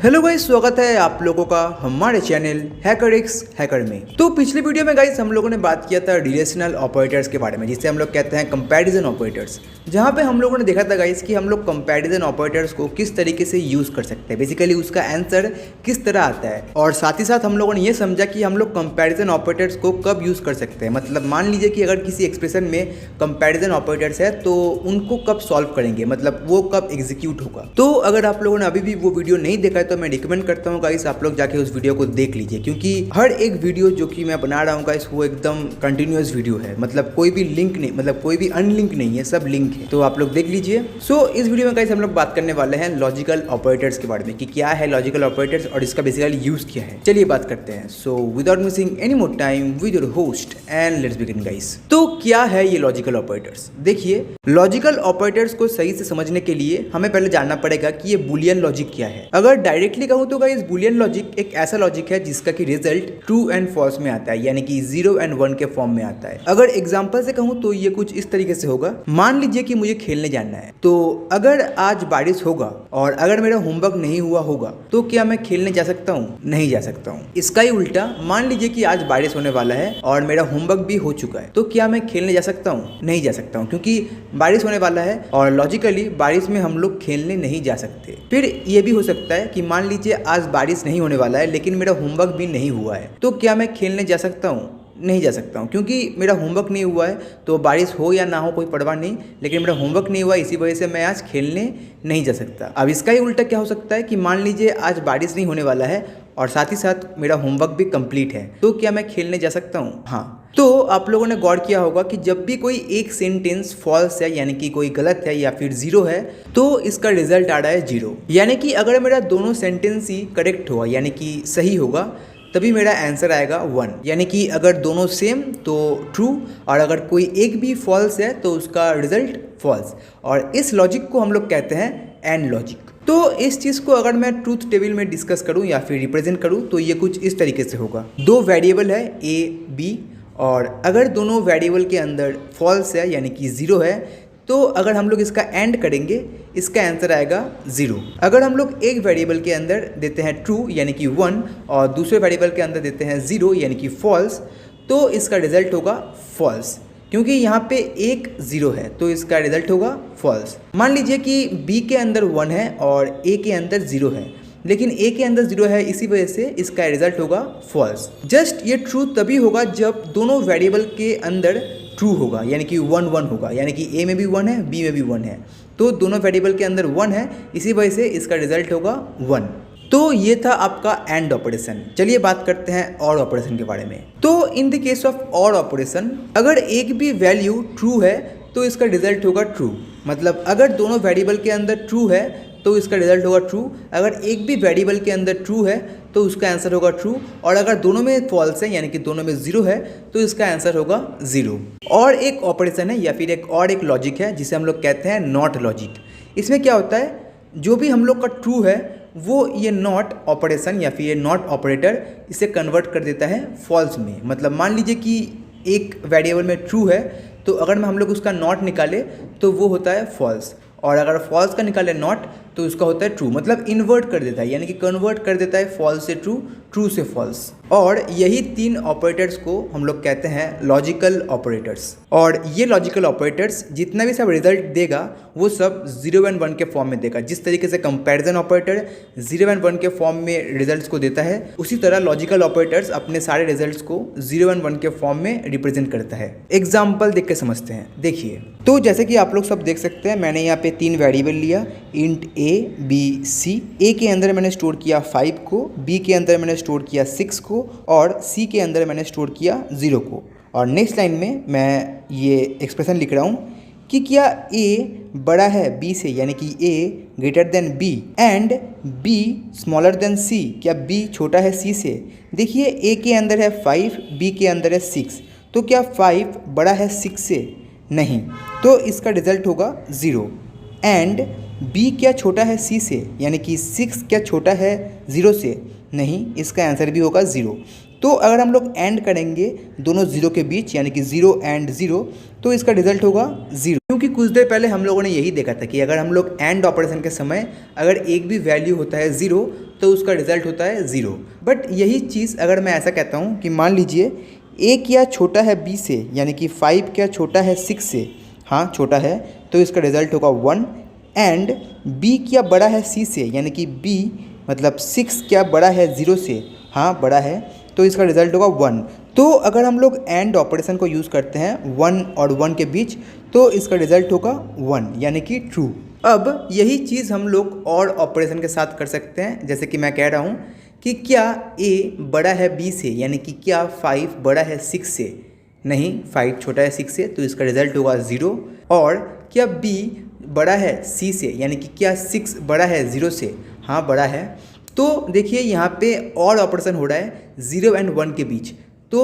Hello guys, स्वागत है आप लोगों का हमारे चैनल हैकरएक्स हैकर में। तो पिछली वीडियो में गाइस हम लोगों ने बात किया था रिलेशनल ऑपरेटर्स के बारे में, जिसे हम लोग कहते हैं कंपैरिजन ऑपरेटर्स, जहां पे हम लोगों ने देखा था गाइस कि हम लोग कंपैरिजन ऑपरेटर्स को किस तरीके से यूज़ कर सकते हैं, बेसिकली उसका आंसर किस तरह आता है। और साथ ही साथ हम लोगों ने ये समझा कि हम लोग कंपैरिजन ऑपरेटर्स को कब यूज़ कर सकते हैं। मतलब मान लीजिए कि अगर किसी एक्सप्रेशन में कंपैरिजन ऑपरेटर्स है तो उनको कब सॉल्व करेंगे, मतलब वो कब एग्जीक्यूट होगा। तो अगर आप लोगों ने अभी भी वो वीडियो नहीं देखा है तो मैं रिकमेंड करता हूँ गाइस आप लोग जाके उस वीडियो को देख लीजिए, क्योंकि हर एक वीडियो जो कि मैं बना रहा हूँ गाइस वो एकदम कंटिन्यूअस वीडियो है। मतलब कोई भी लिंक नहीं, मतलब कोई भी अनलिंक नहीं है, सब लिंक है, तो आप लोग देख लीजिए। सो इस वीडियो में गाइस हम लोग बात करने वाले हैं लॉजिकल ऑपरेटर्स के बारे में कि क्या है लॉजिकल ऑपरेटर्स और इसका बेसिकली यूज क्या है। चलिए बात करते हैं। So without missing any more time with your host and let's begin guys. तो क्या है ये लॉजिकल ऑपरेटर्स? देखिए, लॉजिकल ऑपरेटर्स को सही से समझने के लिए हमें पहले जानना पड़ेगा कि ये बुलियन लॉजिक क्या है। अगर डायरेक्टली कहूं तो गाइस बुलियन लॉजिक एक ऐसा लॉजिक है जिसका कि रिजल्ट ट्रू एंड फॉल्स में आता है, यानी कि 0 एंड 1 के फॉर्म में आता है। अगर एग्जांपल से कहूं तो ये कुछ इस तरीके से होगा। मान लीजिए कि मुझे खेलने जाना है, तो अगर आज बारिश होगा और अगर मेरा होमवर्क नहीं हुआ होगा तो क्या मैं खेलने जा सकता हूँ? नहीं जा सकता हूँ। इसका ही उल्टा, मान लीजिए कि आज बारिश होने वाला है और मेरा होमवर्क भी हो चुका है, तो क्या मैं खेलने जा सकता हूँ? नहीं जा सकता हूँ, क्योंकि बारिश होने वाला है और लॉजिकली बारिश में हम लोग खेलने नहीं जा सकते। फिर ये भी हो सकता है कि मान लीजिए आज बारिश नहीं होने वाला है लेकिन मेरा होमवर्क भी नहीं हुआ है, तो क्या मैं खेलने जा सकता हूँ? नहीं जा सकता हूँ, क्योंकि मेरा होमवर्क नहीं हुआ है। तो बारिश हो या ना हो कोई परवाह नहीं, लेकिन मेरा होमवर्क नहीं हुआ, इसी वजह से मैं आज खेलने नहीं जा सकता। अब इसका ही उल्टा क्या हो सकता है कि मान लीजिए आज बारिश नहीं होने वाला है और साथ ही साथ मेरा होमवर्क भी कंप्लीट है, तो क्या मैं खेलने जा सकता हूँ? हाँ। तो आप लोगों ने गौर किया होगा कि जब भी कोई एक सेंटेंस फॉल्स है, यानी कि कोई गलत है या फिर 0 है, तो इसका रिजल्ट आ रहा है 0। यानी कि अगर मेरा दोनों सेंटेंस ही करेक्ट होगा, यानी कि सही होगा, तभी मेरा आंसर आएगा 1। यानी कि अगर दोनों सेम तो ट्रू, और अगर कोई एक भी फॉल्स है तो उसका रिजल्ट फॉल्स। और इस लॉजिक को हम लोग कहते हैं एंड लॉजिक। तो इस चीज़ को अगर मैं ट्रूथ टेबल में डिस्कस करूं या फिर रिप्रेजेंट करूं तो ये कुछ इस तरीके से होगा। दो वेरिएबल है ए बी, और अगर दोनों वेरिएबल के अंदर फॉल्स है यानी कि 0 है, तो अगर हम लोग इसका एंड करेंगे इसका आंसर आएगा 0। अगर हम लोग एक वेरिएबल के अंदर देते हैं ट्रू यानी कि 1 और दूसरे वेरिएबल के अंदर देते हैं 0 यानी कि फॉल्स, तो इसका रिजल्ट होगा फॉल्स, क्योंकि यहाँ पे एक 0 है तो इसका रिजल्ट होगा फॉल्स। मान लीजिए कि बी के अंदर 1 है और ए के अंदर 0 है, लेकिन ए के अंदर 0 है, इसी वजह से इसका रिजल्ट होगा फॉल्स। जस्ट ये ट्रू तभी होगा जब दोनों वेरिएबल के अंदर ट्रू होगा, यानी कि 1 1 होगा, यानी कि ए में भी 1 है बी में भी 1 है, तो दोनों वेरिएबल के अंदर 1 है, इसी वजह से इसका रिजल्ट होगा 1। तो ये था आपका एंड ऑपरेशन। चलिए बात करते हैं और ऑपरेशन के बारे में। तो इन द केस ऑफ और ऑपरेशन, अगर एक भी वैल्यू ट्रू है तो इसका रिजल्ट होगा ट्रू। मतलब अगर दोनों वेरिएबल के अंदर ट्रू है तो इसका रिजल्ट होगा ट्रू। अगर एक भी वेरिएबल के अंदर ट्रू है तो उसका आंसर होगा ट्रू, और अगर दोनों में फॉल्स है यानी कि दोनों में 0 है तो इसका आंसर होगा 0। और एक ऑपरेशन है या फिर एक लॉजिक है जिसे हम लोग कहते हैं नॉट लॉजिक। इसमें क्या होता है, जो भी हम लोग का ट्रू है वो ये नॉट ऑपरेशन या फिर ये नॉट ऑपरेटर इसे कन्वर्ट कर देता है फॉल्स में। मतलब मान लीजिए कि एक वेरिएबल में ट्रू है, तो अगर हम लोग उसका नॉट निकाले तो वो होता है फॉल्स, और अगर फॉल्स का निकाले नॉट तो उसका होता है ट्रू। मतलब इन्वर्ट कर देता है, यानी कि कन्वर्ट कर देता है फॉल्स से ट्रू, ट्रू से फॉल्स। और यही 3 ऑपरेटर्स को हम लोग कहते हैं लॉजिकल ऑपरेटर्स। और ये लॉजिकल ऑपरेटर्स जितना भी सब रिजल्ट देगा वो सब 0 एंड 1 के फॉर्म में देगा। जिस तरीके से कंपैरिजन ऑपरेटर 0 एंड 1 के फॉर्म में रिजल्ट्स को देता है, उसी तरह लॉजिकल ऑपरेटर्स अपने सारे रिजल्ट्स को 0 एंड 1 के फॉर्म में रिप्रेजेंट करता है। एग्जाम्पल देख के समझते हैं। देखिए, तो जैसे कि आप लोग सब देख सकते हैं, मैंने यहाँ पे 3 वेरिएबल लिया, इंट ए बी सी। ए के अंदर मैंने स्टोर किया 5 को, बी के अंदर मैंने स्टोर किया 6 को, और सी के अंदर मैंने स्टोर किया 0 को। और नेक्स्ट लाइन में मैं ये एक्सप्रेशन लिख रहा हूँ कि क्या ए बड़ा है बी से, यानी कि A greater than B, and B smaller than C, क्या बी छोटा है सी से। देखिए, ए के अंदर है 5, बी के अंदर है 6, तो क्या 5 बड़ा है 6 से? नहीं, तो इसका रिजल्ट होगा 0। एंड बी क्या छोटा है सी से, यानी कि 6 क्या छोटा है 0 से? नहीं, इसका आंसर भी होगा 0। तो अगर हम लोग एंड करेंगे दोनों ज़ीरो के बीच यानी कि 0 एंड 0 तो इसका रिजल्ट होगा 0। क्योंकि कुछ देर पहले हम लोगों ने यही देखा था कि अगर हम लोग एंड ऑपरेशन के समय अगर एक भी वैल्यू होता है 0 तो उसका रिजल्ट होता है 0। बट यही चीज़ अगर मैं ऐसा कहता हूँ कि मान लीजिए a क्या छोटा है b से यानी कि 5 क्या छोटा है 6 से, हाँ छोटा है, तो इसका रिजल्ट होगा 1। एंड b क्या बड़ा है c से यानी कि b मतलब 6 क्या बड़ा है 0 से, हाँ बड़ा है, तो इसका रिजल्ट होगा 1। तो अगर हम लोग एंड ऑपरेशन को यूज़ करते हैं 1 और 1 के बीच तो इसका रिजल्ट होगा 1 यानी कि ट्रू। अब यही चीज़ हम लोग और ऑपरेशन के साथ कर सकते हैं, जैसे कि मैं कह रहा हूँ कि क्या a बड़ा है b से यानी कि क्या 5 बड़ा है 6 से, नहीं 5 छोटा है 6 से, तो इसका रिजल्ट होगा 0। और क्या b बड़ा है c से यानी कि क्या 6 बड़ा है 0 से, हाँ बड़ा है। तो देखिए यहाँ पे और ऑपरेशन हो रहा है 0 एंड 1 के बीच। तो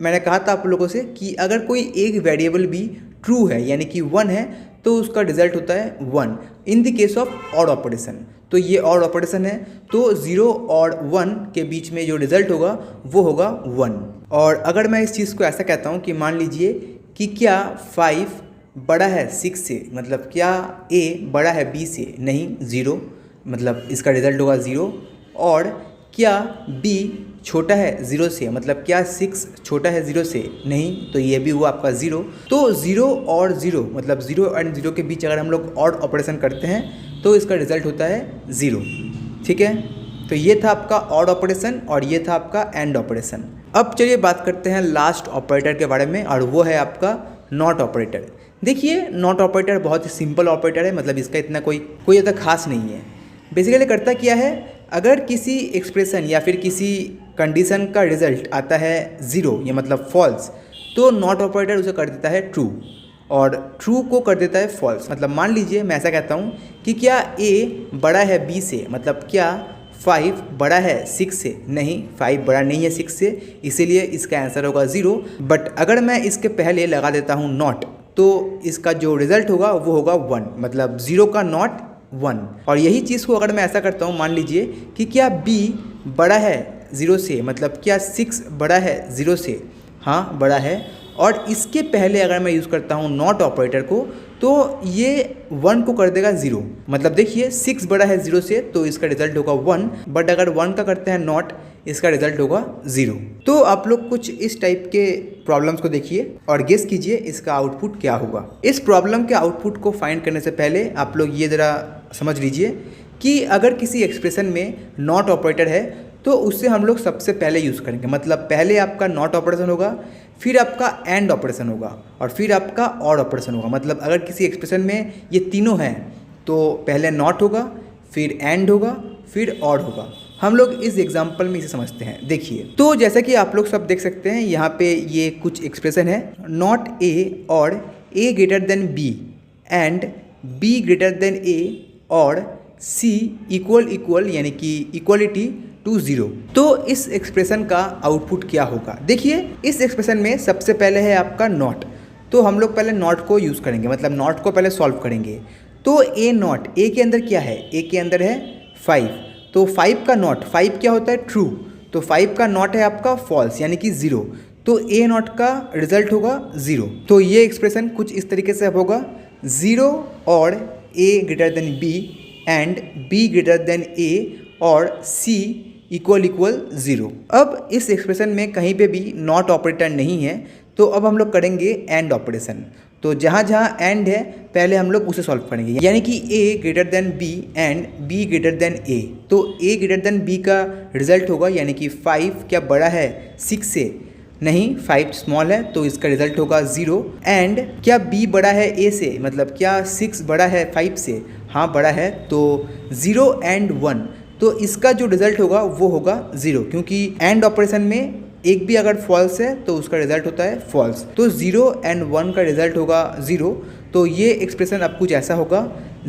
मैंने कहा था आप लोगों से कि अगर कोई एक वेरिएबल भी ट्रू है यानी कि 1 है तो उसका रिजल्ट होता है 1 in the case of odd operation. तो ये ऑड ऑपरेशन है, तो 0 और 1 के बीच में जो रिजल्ट होगा वो होगा 1। और अगर मैं इस चीज़ को ऐसा कहता हूँ कि मान लीजिए कि क्या 5 बड़ा है 6 से, मतलब क्या a बड़ा है b से, नहीं 0, मतलब इसका रिजल्ट होगा 0। और क्या b छोटा है 0 से, मतलब क्या 6 छोटा है 0 से, नहीं, तो ये भी हुआ आपका 0। तो 0 और 0 मतलब 0 एंड 0 के बीच अगर हम लोग ऑड ऑपरेशन करते हैं तो इसका रिजल्ट होता है 0। ठीक है, तो ये था आपका ऑड ऑपरेशन और ये था आपका एंड ऑपरेशन। अब चलिए बात करते हैं लास्ट ऑपरेटर के बारे में, और वो है आपका नॉट ऑपरेटर। देखिए नॉट ऑपरेटर बहुत ही सिंपल ऑपरेटर है, मतलब इसका इतना कोई ज़्यादा खास नहीं है। बेसिकली करता क्या है, अगर किसी एक्सप्रेशन या फिर किसी कंडीशन का रिजल्ट आता है 0 या मतलब फॉल्स, तो नॉट ऑपरेटर उसे कर देता है ट्रू और ट्रू को कर देता है फॉल्स। मतलब मान लीजिए मैं ऐसा कहता हूँ कि क्या a बड़ा है b से, मतलब क्या 5 बड़ा है 6 से, नहीं 5 बड़ा नहीं है 6 से, इसीलिए इसका आंसर होगा 0। बट अगर मैं इसके पहले लगा देता हूँ नॉट तो इसका जो रिजल्ट होगा वो होगा 1, मतलब 0 का नॉट 1। और यही चीज़ को अगर मैं ऐसा करता हूँ, मान लीजिए कि क्या b बड़ा है 0 से, मतलब क्या 6 बड़ा है 0 से, हाँ बड़ा है, और इसके पहले अगर मैं यूज़ करता हूँ नॉट ऑपरेटर को तो ये 1 को कर देगा 0। मतलब देखिए 6 बड़ा है 0 से तो इसका रिजल्ट होगा 1, बट अगर 1 का करते हैं नॉट, इसका रिजल्ट होगा 0। तो आप लोग कुछ इस टाइप के प्रॉब्लम्स को देखिए और गेस कीजिए इसका आउटपुट क्या होगा। इस प्रॉब्लम के आउटपुट को फाइंड करने से पहले आप लोग ये ज़रा समझ लीजिए कि अगर किसी एक्सप्रेशन में नॉट ऑपरेटर है तो उससे हम लोग सबसे पहले यूज़ करेंगे, मतलब पहले आपका नॉट ऑपरेशन होगा, फिर आपका एंड ऑपरेशन होगा और फिर आपका ऑड ऑपरेशन होगा। मतलब अगर किसी एक्सप्रेशन में ये तीनों हैं तो पहले नॉट होगा, फिर एंड होगा, फिर ऑड होगा। हम लोग इस एग्जाम्पल में इसे समझते हैं। देखिए, तो जैसा कि आप लोग सब देख सकते हैं यहाँ पे ये कुछ एक्सप्रेशन है, नॉट ए और A greater than B and B greater than A और सी इक्वल इक्वल यानी कि इक्वलिटी टू 0। तो इस एक्सप्रेशन का आउटपुट क्या होगा? देखिए इस एक्सप्रेशन में सबसे पहले है आपका नॉट, तो हम लोग पहले नॉट को यूज़ करेंगे, मतलब नॉट को पहले सॉल्व करेंगे। तो ए नॉट, ए के अंदर क्या है? ए के अंदर है 5, तो 5 का नॉट, 5 क्या होता है? ट्रू, तो 5 का नॉट है आपका फॉल्स यानी कि 0, तो ए नॉट का रिजल्ट होगा 0। तो ये एक्सप्रेशन कुछ इस तरीके से होगा, 0 और A greater than B and B greater than A और सी इक्वल इक्वल 0। अब इस एक्सप्रेशन में कहीं पे भी नॉट ऑपरेटर नहीं है, तो अब हम लोग करेंगे एंड ऑपरेशन। तो जहाँ जहाँ एंड है पहले हम लोग उसे सॉल्व करेंगे, यानी कि a greater than b and b greater than a। तो a ग्रेटर देन b का रिजल्ट होगा यानी कि 5 क्या बड़ा है 6 से, नहीं 5 स्मॉल है, तो इसका रिजल्ट होगा 0। एंड क्या b बड़ा है a से, मतलब क्या 6 बड़ा है 5 से, हाँ बड़ा है, तो 0 एंड 1, तो इसका जो रिजल्ट होगा वो होगा 0, क्योंकि एंड ऑपरेशन में एक भी अगर फॉल्स है तो उसका रिजल्ट होता है फॉल्स। तो 0 एंड 1 का रिजल्ट होगा 0। तो ये एक्सप्रेशन अब कुछ ऐसा होगा,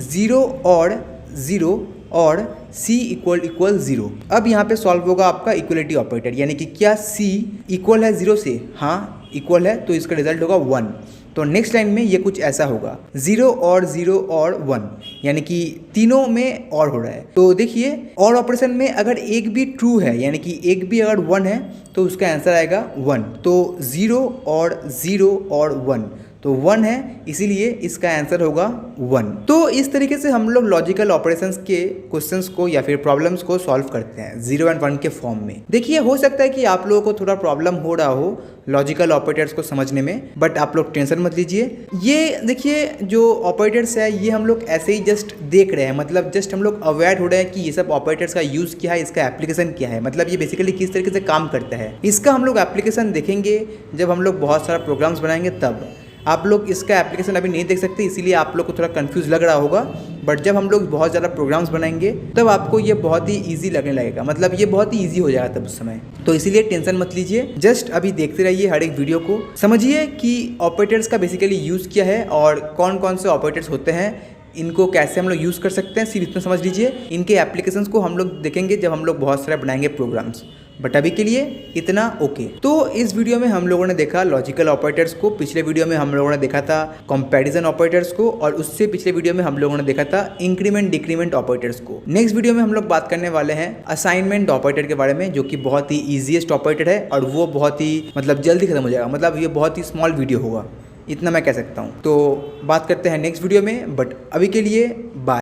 0 और 0 और c इक्वल इक्वल 0। अब यहाँ पे सॉल्व होगा आपका इक्वलिटी ऑपरेटर, यानी कि क्या c इक्वल है 0 से, हाँ इक्वल है, तो इसका रिजल्ट होगा 1। तो नेक्स्ट लाइन में ये कुछ ऐसा होगा 0 और 0 और 1, यानी कि तीनों में और हो रहा है। तो देखिए और ऑपरेशन में अगर एक भी ट्रू है यानी कि एक भी अगर 1 है तो उसका आंसर आएगा 1। तो 0 और 0 और 1 तो 1 है, इसीलिए इसका आंसर होगा 1। तो इस तरीके से हम लोग लॉजिकल ऑपरेशंस के क्वेश्चंस को या फिर प्रॉब्लम्स को सॉल्व करते हैं 0 एंड 1 के फॉर्म में। देखिए हो सकता है कि आप लोगों को थोड़ा प्रॉब्लम हो रहा हो लॉजिकल ऑपरेटर्स को समझने में, बट आप लोग टेंशन मत लीजिए। ये देखिए जो ऑपरेटर्स है ये हम लोग ऐसे ही जस्ट देख रहे हैं, मतलब जस्ट हम लोग अवेयर हो रहे हैं कि ये सब ऑपरेटर्स का यूज़ क्या है, इसका एप्लीकेशन क्या है, मतलब ये बेसिकली किस तरीके से काम करता है। इसका हम लोग एप्लीकेशन देखेंगे जब हम लोग बहुत सारा प्रोग्राम्स बनाएंगे तब। आप लोग इसका एप्लीकेशन अभी नहीं देख सकते, इसीलिए आप लोग को थोड़ा कंफ्यूज लग रहा होगा, बट जब हम लोग बहुत ज़्यादा प्रोग्राम्स बनाएंगे तब आपको ये बहुत ही इजी लगने लगेगा, मतलब ये बहुत ही इजी हो जाएगा तब उस समय। तो इसीलिए टेंशन मत लीजिए, जस्ट अभी देखते रहिए हर एक वीडियो को, समझिए कि ऑपरेटर्स का बेसिकली यूज़ क्या है और कौन कौन से ऑपरेटर्स होते हैं, इनको कैसे हम लोग यूज़ कर सकते हैं, सिर्फ इतना समझ लीजिए। इनके एप्लीकेशंस को हम लोग देखेंगे जब हम लोग बहुत सारे बनाएंगे प्रोग्राम्स, बट अभी के लिए इतना ओके। तो इस वीडियो में हम लोगों ने देखा लॉजिकल ऑपरेटर्स को, पिछले वीडियो में हम लोगों ने देखा था कंपैरिजन ऑपरेटर्स को, और उससे पिछले वीडियो में हम लोगों ने देखा था इंक्रीमेंट डिक्रीमेंट ऑपरेटर्स को। नेक्स्ट वीडियो में हम लोग बात करने वाले हैं असाइनमेंट ऑपरेटर के बारे में, जो कि बहुत ही ईजीएस्ट ऑपरेटर है और वो बहुत ही मतलब जल्दी खत्म हो जाएगा, मतलब ये बहुत ही स्मॉल वीडियो होगा, इतना मैं कह सकता हूँ। तो बात करते हैं नेक्स्ट वीडियो में, बट अभी के लिए बाय।